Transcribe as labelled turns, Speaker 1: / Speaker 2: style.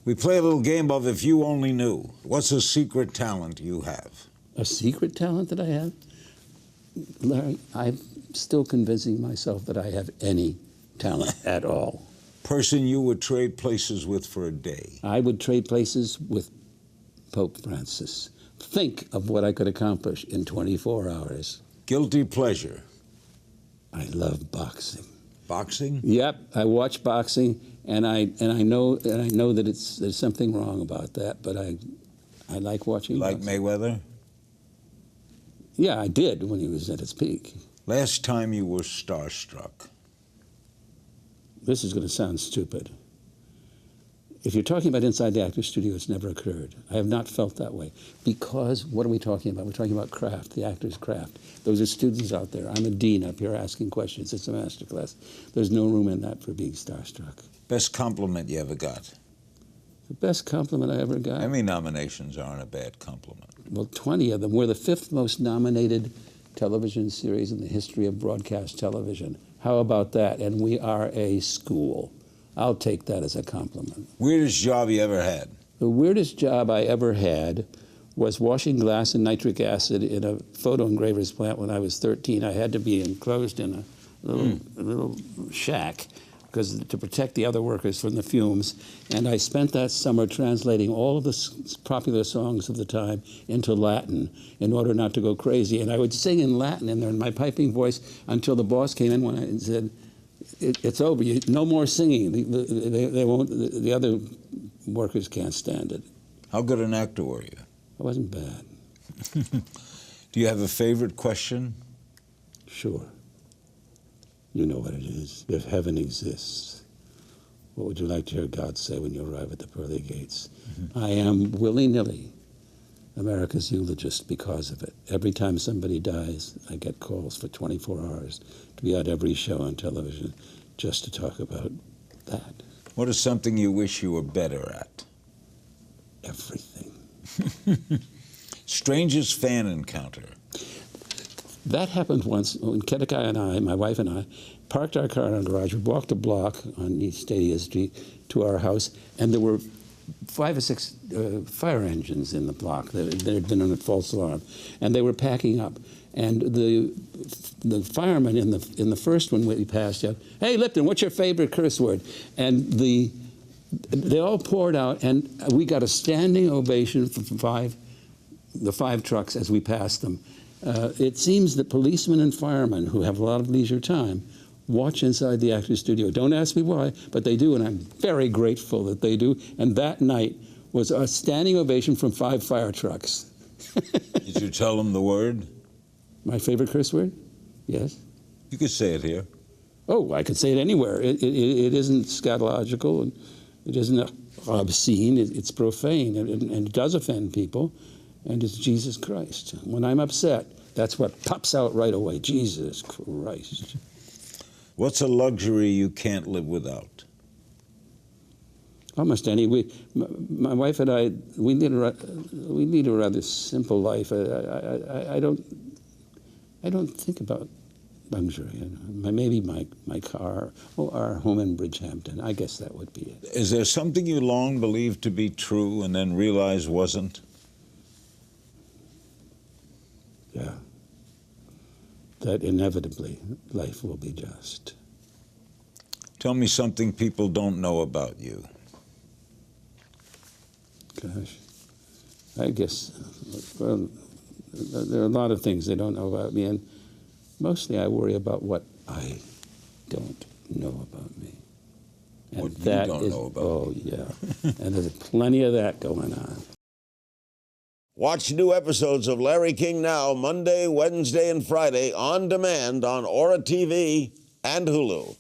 Speaker 1: We play a little game of If You Only Knew. What's a secret talent you have?
Speaker 2: A secret talent that I have? Larry, I'm still convincing myself that I have any talent at all.
Speaker 1: Person you would trade places with for a day?
Speaker 2: I would trade places with Pope Francis. Think of what I could accomplish in 24 hours.
Speaker 1: Guilty pleasure?
Speaker 2: I love boxing.
Speaker 1: Boxing?
Speaker 2: Yep, I watch boxing, and I know that there's something wrong about that, but I like watching.
Speaker 1: Like
Speaker 2: boxing.
Speaker 1: Mayweather?
Speaker 2: Yeah, I did when he was at his peak.
Speaker 1: Last time you were starstruck?
Speaker 2: This is going to sound stupid. If you're talking about inside the actor's studio, it's never occurred. I have not felt that way. Because what are we talking about? We're talking about craft, the actor's craft. Those are students out there. I'm a dean up here asking questions. It's a master class. There's no room in that for being starstruck.
Speaker 1: Best compliment you ever got?
Speaker 2: The best compliment I ever got?
Speaker 1: Emmy nominations aren't a bad compliment.
Speaker 2: Well, 20 of them. We're the 5th most nominated television series in the history of broadcast television. How about that? And we are a school. I'll take that as a compliment.
Speaker 1: Weirdest job you ever had?
Speaker 2: The weirdest job I ever had was washing glass in nitric acid in a photo engraver's plant when I was 13. I had to be enclosed in a little shack to protect the other workers from the fumes. And I spent that summer translating all of the popular songs of the time into Latin in order not to go crazy. And I would sing in Latin in there in my piping voice until the boss came in and said, it's over. No more singing. They won't. The other workers can't stand it.
Speaker 1: How good an actor were you?
Speaker 2: I wasn't bad.
Speaker 1: Do you have a favorite question?
Speaker 2: Sure. You know what it is. If heaven exists, what would you like to hear God say when you arrive at the pearly gates? I am willy-nilly America's eulogist because of it. Every time somebody dies, I get calls for 24 hours to be at every show on television just to talk about that.
Speaker 1: What is something you wish you were better at?
Speaker 2: Everything.
Speaker 1: Strangest fan encounter?
Speaker 2: That happened once when Kedekai and I, my wife and I, parked our car in our garage. We walked a block on East Stadia Street to our house, and there were 5 or 6 fire engines in the block that had been on a false alarm, and they were packing up. And the fireman in the first one we passed out, "Hey Lipton, what's your favorite curse word?" And they all poured out, and we got a standing ovation from the 5 trucks as we passed them. It seems that policemen and firemen who have a lot of leisure time watch inside the actor's studio. Don't ask me why, but they do, and I'm very grateful that they do. And that night was a standing ovation from 5 fire trucks.
Speaker 1: Did you tell them the word?
Speaker 2: My favorite curse word? Yes.
Speaker 1: You could say it here.
Speaker 2: Oh, I could say it anywhere. It isn't scatological, and it isn't obscene. It's profane, and it does offend people, and it's Jesus Christ. When I'm upset, that's what pops out right away. Jesus Christ.
Speaker 1: What's a luxury you can't live without?
Speaker 2: Almost any. My wife and I, we lead a rather simple life. I don't think about luxury. Maybe my car or our home in Bridgehampton. I guess that would be it.
Speaker 1: Is there something you long believed to be true and then realized wasn't?
Speaker 2: Yeah. That inevitably life will be just.
Speaker 1: Tell me something people don't know about you.
Speaker 2: Gosh, I guess, well, there are a lot of things they don't know about me, and mostly I worry about what I don't know about me. And
Speaker 1: What you
Speaker 2: that
Speaker 1: don't know about
Speaker 2: Oh, yeah. And there's plenty of that going on.
Speaker 3: Watch new episodes of Larry King Now Monday, Wednesday, and Friday on demand on Aura TV and Hulu.